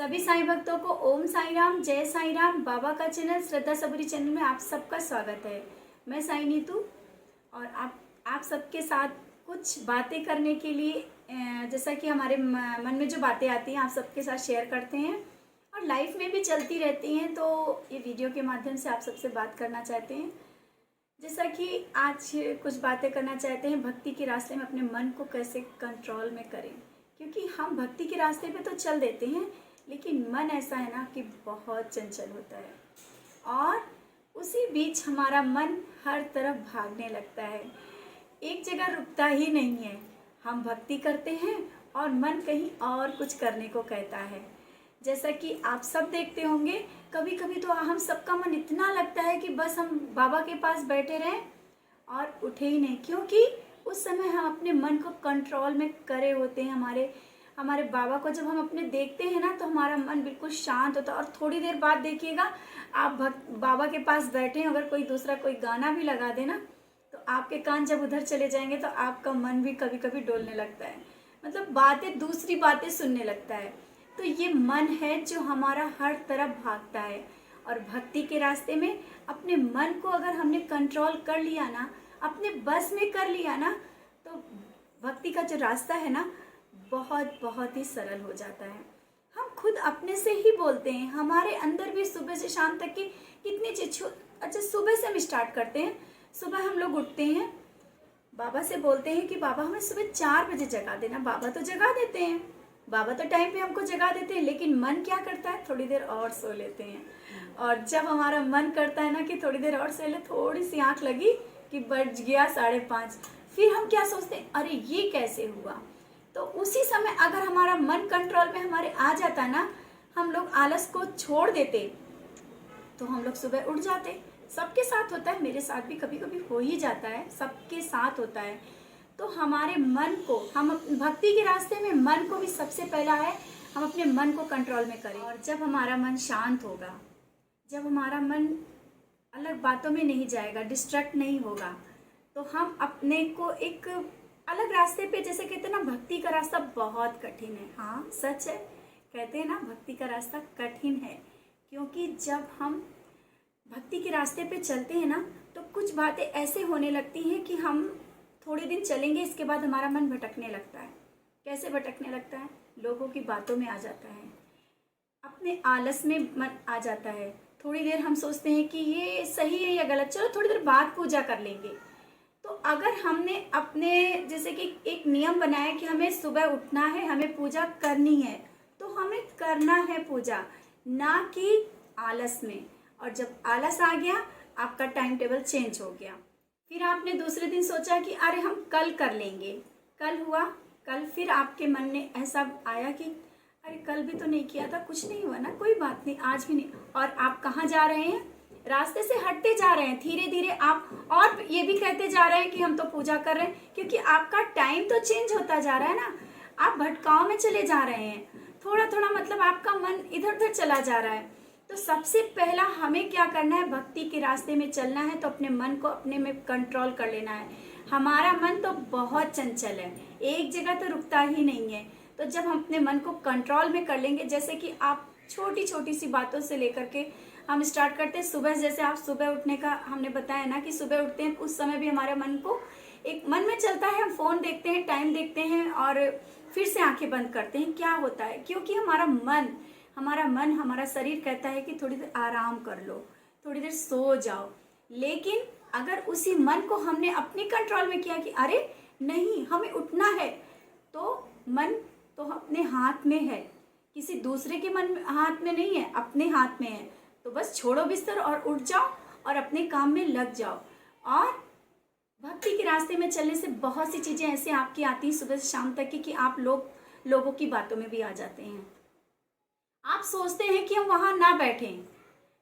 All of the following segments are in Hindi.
सभी साईं भक्तों को ओम साईं राम, जय साईं राम। बाबा का चैनल श्रद्धा सबरी चैनल में आप सबका स्वागत है। मैं साईं नीतू और आप सबके साथ कुछ बातें करने के लिए जैसा कि हमारे मन में जो बातें आती हैं आप सबके साथ शेयर करते हैं और लाइफ में भी चलती रहती हैं, तो ये वीडियो के माध्यम से आप सबसे बात करना चाहते हैं। जैसा कि आज कुछ बातें करना चाहते हैं भक्ति के रास्ते में अपने मन को कैसे कंट्रोल में करें, क्योंकि हम भक्ति के रास्ते पे तो चल देते हैं लेकिन मन ऐसा है ना कि बहुत चंचल होता है और उसी बीच हमारा मन हर तरफ भागने लगता है, एक जगह रुकता ही नहीं है। हम भक्ति करते हैं और मन कहीं और कुछ करने को कहता है। जैसा कि आप सब देखते होंगे, कभी कभी तो हम सबका मन इतना लगता है कि बस हम बाबा के पास बैठे रहें और उठे ही नहीं, क्योंकि उस समय हम अपने मन को कंट्रोल में करे होते हैं। हमारे बाबा को जब हम अपने देखते हैं ना तो हमारा मन बिल्कुल शांत होता है। और थोड़ी देर बाद देखिएगा आप बाबा के पास बैठे हैं, अगर कोई दूसरा कोई गाना भी लगा देना तो आपके कान जब उधर चले जाएंगे तो आपका मन भी कभी कभी डोलने लगता है, मतलब दूसरी बातें सुनने लगता है। तो ये मन है जो हमारा हर तरफ भागता है और भक्ति के रास्ते में अपने मन को अगर हमने कंट्रोल कर लिया ना, अपने बस में कर लिया ना, तो भक्ति का जो रास्ता है ना बहुत बहुत ही सरल हो जाता है। हम खुद अपने से ही बोलते हैं, हमारे अंदर भी सुबह से शाम तक की कितनी चीज। अच्छा, सुबह से हम स्टार्ट करते हैं। सुबह हम लोग उठते हैं, बाबा से बोलते हैं कि बाबा हमें सुबह 4 बजे जगा देना। बाबा तो जगा देते हैं, बाबा तो टाइम पे हमको जगा देते हैं, लेकिन मन क्या करता है, थोड़ी देर और सो लेते हैं। और जब हमारा मन करता है ना कि थोड़ी देर और सो ले, थोड़ी सी आंख लगी कि बज गया 5:30, फिर हम क्या सोचते हैं, अरे ये कैसे हुआ। तो उसी समय अगर हमारा मन कंट्रोल में हमारे आ जाता ना, हम लोग आलस को छोड़ देते तो हम लोग सुबह उठ जाते। सबके साथ होता है, मेरे साथ भी कभी कभी हो ही जाता है, सबके साथ होता है। तो हमारे मन को, हम भक्ति के रास्ते में मन को भी सबसे पहला है हम अपने मन को कंट्रोल में करें। और जब हमारा मन शांत होगा, जब हमारा मन अलग बातों में नहीं जाएगा, डिस्ट्रैक्ट नहीं होगा, तो हम अपने को एक अलग रास्ते पे, जैसे कहते हैं ना भक्ति का रास्ता बहुत कठिन है। हाँ सच है, कहते हैं ना भक्ति का रास्ता कठिन है, क्योंकि जब हम भक्ति के रास्ते पे चलते हैं ना तो कुछ बातें ऐसे होने लगती हैं कि हम थोड़े दिन चलेंगे, इसके बाद हमारा मन भटकने लगता है। कैसे भटकने लगता है, लोगों की बातों में आ जाता है, अपने आलस में मन आ जाता है। थोड़ी देर हम सोचते हैं कि ये सही है या गलत, चलो थोड़ी देर बाद पूजा कर लेंगे। तो अगर हमने अपने जैसे कि एक नियम बनाया कि हमें सुबह उठना है, हमें पूजा करनी है, तो हमें करना है पूजा, ना कि आलस में। और जब आलस आ गया, आपका टाइम टेबल चेंज हो गया, फिर आपने दूसरे दिन सोचा कि अरे हम कल कर लेंगे, कल हुआ, कल फिर आपके मन में ऐसा आया कि अरे कल भी तो नहीं किया था, कुछ नहीं हुआ ना, कोई बात नहीं, आज भी नहीं। और आप कहाँ जा रहे हैं, रास्ते से हटते जा रहे हैं धीरे धीरे आप, और ये भी कहते जा रहे हैं कि हम तो पूजा कर रहे हैं, क्योंकि आपका टाइम तो चेंज होता जा रहा है ना, आप भटकाव में चले जा रहे हैं, थोड़ा थोड़ा मतलब आपका मन इधर उधर चला जा रहा है। तो सबसे पहला हमें क्या करना है, भक्ति के रास्ते में चलना है तो अपने मन को अपने में कंट्रोल कर लेना है। हमारा मन तो बहुत चंचल है, एक जगह तो रुकता ही नहीं है। तो जब हम अपने मन को कंट्रोल में कर लेंगे, जैसे कि आप छोटी छोटी सी बातों से लेकर के हम स्टार्ट करते हैं सुबह, जैसे आप सुबह उठने का हमने बताया ना कि सुबह उठते हैं उस समय भी हमारे मन को एक मन में चलता है, हम फोन देखते हैं, टाइम देखते हैं और फिर से आंखें बंद करते हैं। क्या होता है, क्योंकि हमारा शरीर कहता है कि थोड़ी देर आराम कर लो, थोड़ी देर सो जाओ। लेकिन अगर उसी मन को हमने अपने कंट्रोल में किया कि अरे नहीं हमें उठना है, तो मन तो अपने हाथ में है, किसी दूसरे के हाथ में नहीं है, अपने हाथ में है। तो बस छोड़ो बिस्तर और उठ जाओ और अपने काम में लग जाओ। और भक्ति के रास्ते में चलने से बहुत सी चीज़ें ऐसे आपकी आती हैं सुबह से शाम तक की कि आप लोगों की बातों में भी आ जाते हैं। आप सोचते हैं कि हम वहाँ ना बैठें,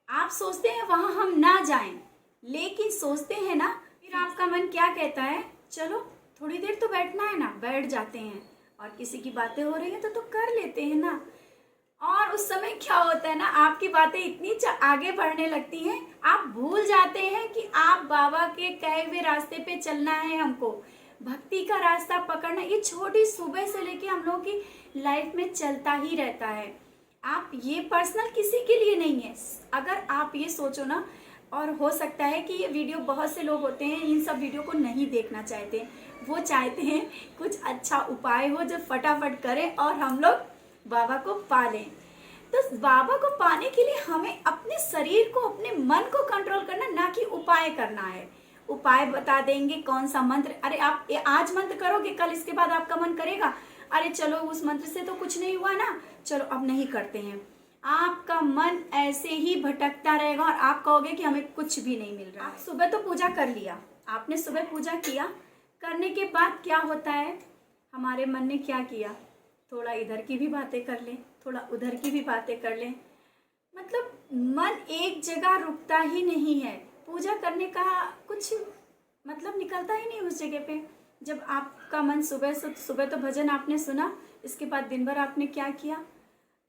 आप सोचते हैं वहाँ हम ना जाएं, लेकिन सोचते हैं ना, फिर आपका मन क्या कहता है, चलो थोड़ी देर तो बैठना है ना, बैठ जाते हैं। और किसी की बातें हो रही हैं तो कर लेते हैं ना। और उस समय क्या होता है ना, आपकी बातें इतनी आगे बढ़ने लगती हैं, आप भूल जाते हैं कि आप बाबा के कहे हुए रास्ते पे चलना है, हमको भक्ति का रास्ता पकड़ना। ये छोटी सुबह से लेके हम लोगों की लाइफ में चलता ही रहता है। आप ये पर्सनल किसी के लिए नहीं है। अगर आप ये सोचो ना, और हो सकता है कि ये वीडियो बहुत से लोग होते हैं इन सब वीडियो को नहीं देखना चाहते, वो चाहते हैं कुछ अच्छा उपाय हो जो फटाफट करें और हम लोग बाबा को पा लें। तो बाबा को पाने के लिए हमें अपने शरीर को, अपने मन को कंट्रोल करना, ना कि उपाय करना है। उपाय बता देंगे कौन सा मंत्र, अरे आप आज मंत्र करोगे, कल इसके बाद आपका मन करेगा अरे चलो उस मंत्र से तो कुछ नहीं हुआ ना, चलो अब नहीं करते हैं। आपका मन ऐसे ही भटकता रहेगा और आप कहोगे कि हमें कुछ भी नहीं मिल रहा है। सुबह तो पूजा कर लिया, आपने सुबह पूजा किया, करने के बाद क्या होता है, हमारे मन ने क्या किया, थोड़ा इधर की भी बातें कर लें, थोड़ा उधर की भी बातें कर लें। मतलब मन एक जगह रुकता ही नहीं है, पूजा करने का कुछ मतलब निकलता ही नहीं उस जगह पे। जब आपका मन सुबह तो भजन आपने सुना, इसके बाद दिन भर आपने क्या किया,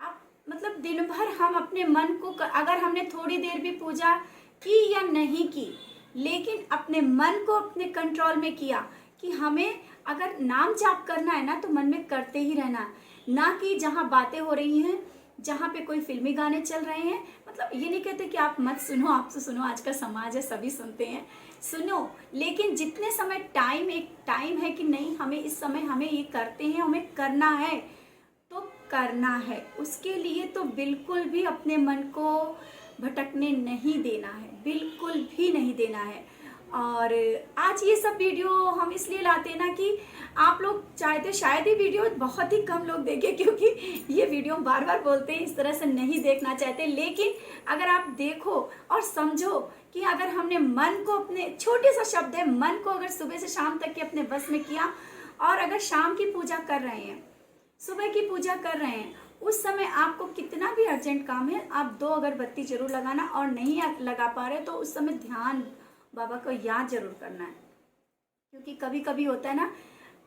आप मतलब दिन भर हम अपने मन को, अगर हमने थोड़ी देर भी पूजा की या नहीं की, लेकिन अपने मन को अपने कंट्रोल में किया कि हमें अगर नाम जाप करना है ना तो मन में करते ही रहना, ना कि जहाँ बातें हो रही हैं, जहाँ पे कोई फिल्मी गाने चल रहे हैं। मतलब ये नहीं कहते कि आप मत सुनो, आप तो सुनो, आज का समाज है सभी सुनते हैं, सुनो, लेकिन जितने समय एक टाइम है कि नहीं हमें इस समय हमें ये करते हैं, हमें करना है तो करना है। उसके लिए तो बिल्कुल भी अपने मन को भटकने नहीं देना है, बिल्कुल भी नहीं देना है। और आज ये सब वीडियो हम इसलिए लाते हैं ना कि आप लोग चाहते, शायद ये वीडियो बहुत ही कम लोग देखें, क्योंकि ये वीडियो हम बार बार बोलते हैं इस तरह से नहीं देखना चाहते। लेकिन अगर आप देखो और समझो कि अगर हमने मन को, अपने छोटे सा शब्द है, मन को अगर सुबह से शाम तक के अपने बस में किया, और अगर शाम की पूजा कर रहे हैं, सुबह की पूजा कर रहे हैं, उस समय आपको कितना भी अर्जेंट काम है, आप 2 अगरबत्ती जरूर लगाना, और नहीं लगा पा रहे तो उस समय ध्यान बाबा को याद जरूर करना है। क्योंकि कभी कभी होता है ना,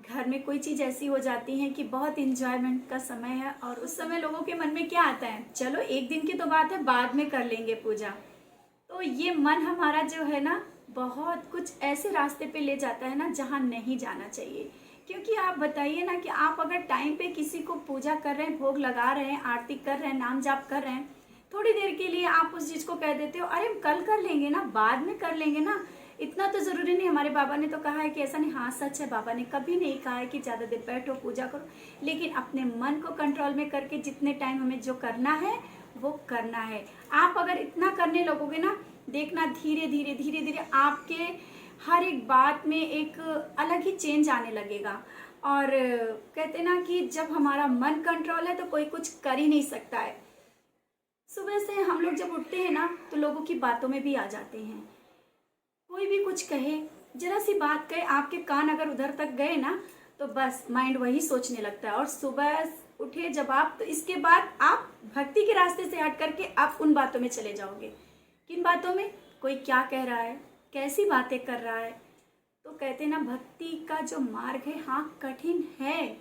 घर में कोई चीज़ ऐसी हो जाती है कि बहुत इंजॉयमेंट का समय है, और उस समय लोगों के मन में क्या आता है, चलो एक दिन की तो बात है, बाद में कर लेंगे पूजा। तो ये मन हमारा जो है ना, बहुत कुछ ऐसे रास्ते पे ले जाता है ना जहाँ नहीं जाना चाहिए। क्योंकि आप बताइए ना कि आप अगर टाइम पे किसी को पूजा कर रहे हैं, भोग लगा रहे हैं, आरती कर रहे हैं, नाम जाप कर रहे हैं, थोड़ी देर के लिए आप उस चीज़ को कह देते हो, अरे हम कल कर लेंगे ना, बाद में कर लेंगे ना, इतना तो ज़रूरी नहीं। हमारे बाबा ने तो कहा है कि ऐसा नहीं, हाँ सच है, बाबा ने कभी नहीं कहा है कि ज़्यादा देर बैठो पूजा करो, लेकिन अपने मन को कंट्रोल में करके जितने टाइम हमें जो करना है वो करना है। आप अगर इतना करने लगोगे ना, देखना धीरे धीरे धीरे धीरे आपके हर एक बात में एक अलग ही चेंज आने लगेगा। और कहते ना कि जब हमारा मन कंट्रोल है तो कोई कुछ कर ही नहीं सकता है। सुबह से हम लोग जब उठते हैं ना तो लोगों की बातों में भी आ जाते हैं, कोई भी कुछ कहे, जरा सी बात कहे, आपके कान अगर उधर तक गए ना तो बस माइंड वही सोचने लगता है। और सुबह उठे जब आप, तो इसके बाद आप भक्ति के रास्ते से हट करके आप उन बातों में चले जाओगे। किन बातों में, कोई क्या कह रहा है, कैसी बातें कर रहा है। तो कहते ना भक्ति का जो मार्ग है, हाँ कठिन है,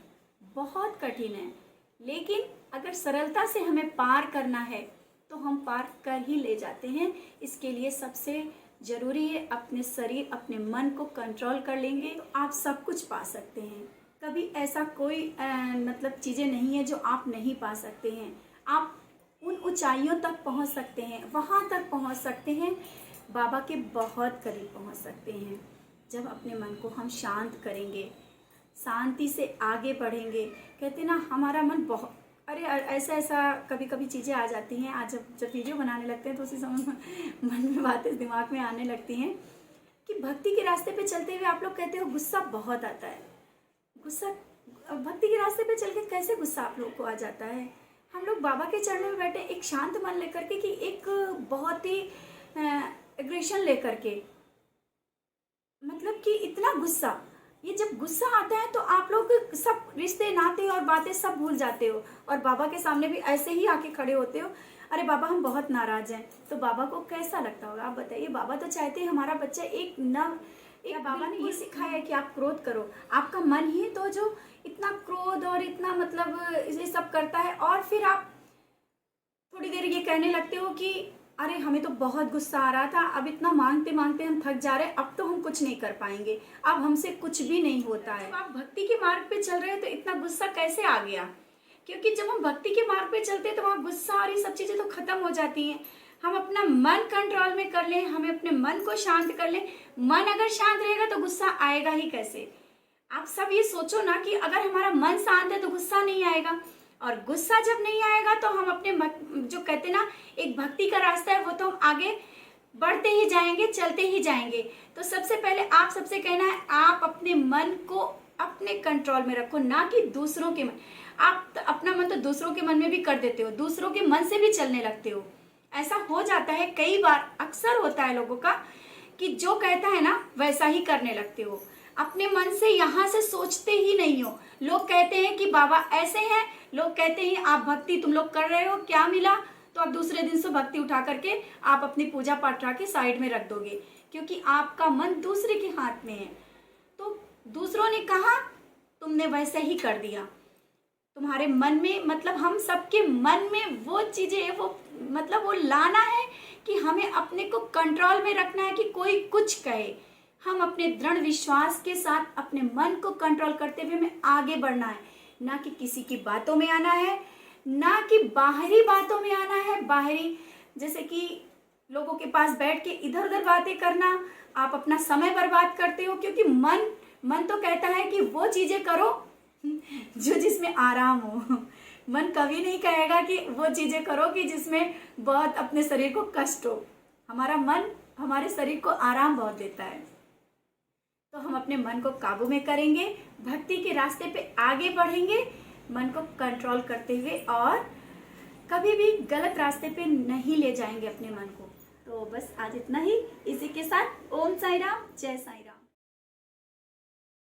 बहुत कठिन है, लेकिन अगर सरलता से हमें पार करना है तो हम पार कर ही ले जाते हैं। इसके लिए सबसे ज़रूरी है अपने शरीर, अपने मन को कंट्रोल कर लेंगे तो आप सब कुछ पा सकते हैं। कभी ऐसा कोई मतलब चीज़ें नहीं है जो आप नहीं पा सकते हैं। आप उन ऊंचाइयों तक पहुंच सकते हैं, वहां तक पहुंच सकते हैं, बाबा के बहुत करीब पहुंच सकते हैं। जब अपने मन को हम शांत करेंगे, शांति से आगे बढ़ेंगे। कहते ना हमारा मन बहुत, अरे ऐसा कभी कभी चीज़ें आ जाती हैं। आज जब वीडियो बनाने लगते हैं तो उसी समय मन में बातें दिमाग में आने लगती हैं कि भक्ति के रास्ते पे चलते हुए आप लोग कहते हो गुस्सा बहुत आता है। गुस्सा भक्ति के रास्ते पे चल के कैसे गुस्सा आप लोग को आ जाता है। हम लोग बाबा के चरणों में बैठे एक शांत मन लेकर के, कि एक बहुत ही एग्रेशन लेकर के, मतलब कि इतना गुस्सा, ये जब गुस्सा आता है तो आप लोग सब रिश्ते नाते और बातें सब भूल जाते हो, और बाबा के सामने भी ऐसे ही आके खड़े होते हो, अरे बाबा हम बहुत नाराज हैं। तो बाबा को कैसा लगता होगा आप बताइए। बाबा तो चाहते हैं हमारा बच्चा एक बाबा ने ये सिखाया है कि आप क्रोध करो, आपका मन ही तो जो इतना क्रोध और इतना मतलब ये सब करता है, और फिर आप थोड़ी देर ये कहने लगते हो कि अरे हमें तो बहुत गुस्सा आ रहा था, अब इतना मांगते मांगते हम थक जा रहे हैं, अब तो हम कुछ नहीं कर पाएंगे, अब हमसे कुछ भी नहीं होता है। तो आप भक्ति के मार्ग पे चल रहे हैं तो इतना गुस्सा कैसे आ गया। क्योंकि जब हम भक्ति के मार्ग पे चलते हैं तो वहाँ गुस्सा और ये सब चीज़ें तो खत्म हो जाती हैं। हम अपना मन कंट्रोल में कर लें, हमें अपने मन को शांत कर लें। मन अगर शांत रहेगा तो गुस्सा आएगा ही कैसे। आप सब ये सोचो ना कि अगर हमारा मन शांत है तो गुस्सा नहीं आएगा, और गुस्सा जब नहीं आएगा तो हम अपने जो कहते ना एक भक्ति का रास्ता है वो तो हम आगे बढ़ते ही जाएंगे, चलते ही जाएंगे। तो सबसे पहले आप सबसे कहना है, आप अपने मन को अपने कंट्रोल में रखो, ना कि दूसरों के मन। आप अपना मन तो दूसरों के मन में भी कर देते हो, दूसरों के मन से भी चलने लगते हो। ऐसा हो जाता है कई बार, अक्सर होता है लोगों का कि जो कहता है ना वैसा ही करने लगते हो। अपने मन से यहाँ से सोचते ही नहीं हो। लोग कहते हैं कि बाबा ऐसे हैं, लोग कहते हैं आप भक्ति तुम लोग कर रहे हो, क्या मिला, तो आप दूसरे दिन से भक्ति उठा करके आप अपनी पूजा पाठ के साइड में रख दोगे, क्योंकि आपका मन दूसरे के हाथ में है। तो दूसरों ने कहा, तुमने वैसे ही कर दिया। तुम्हारे मन में, मतलब हम सबके मन में वो चीजें, वो मतलब वो लाना है कि हमें अपने को कंट्रोल में रखना है कि कोई कुछ कहे। हम अपने दृढ़ विश्वास के साथ अपने मन को कंट्रोल करते हुए हमें आगे बढ़ना है, ना कि किसी की बातों में आना है, ना कि बाहरी बातों में आना है। बाहरी जैसे कि लोगों के पास बैठ के इधर उधर बातें करना, आप अपना समय बर्बाद करते हो, क्योंकि मन तो कहता है कि वो चीजें करो जो जिसमें आराम हो। मन कभी नहीं कहेगा कि वो चीजें करो कि जिसमें बहुत अपने शरीर को कष्ट हो। हमारा मन हमारे शरीर को आराम बहुत देता है। तो हम अपने मन को काबू में करेंगे, भक्ति के रास्ते पे आगे बढ़ेंगे, मन को कंट्रोल करते हुए, और कभी भी गलत रास्ते पे नहीं ले जाएंगे अपने मन को। तो बस आज इतना ही। इसी के साथ ओम साई राम, जय साई।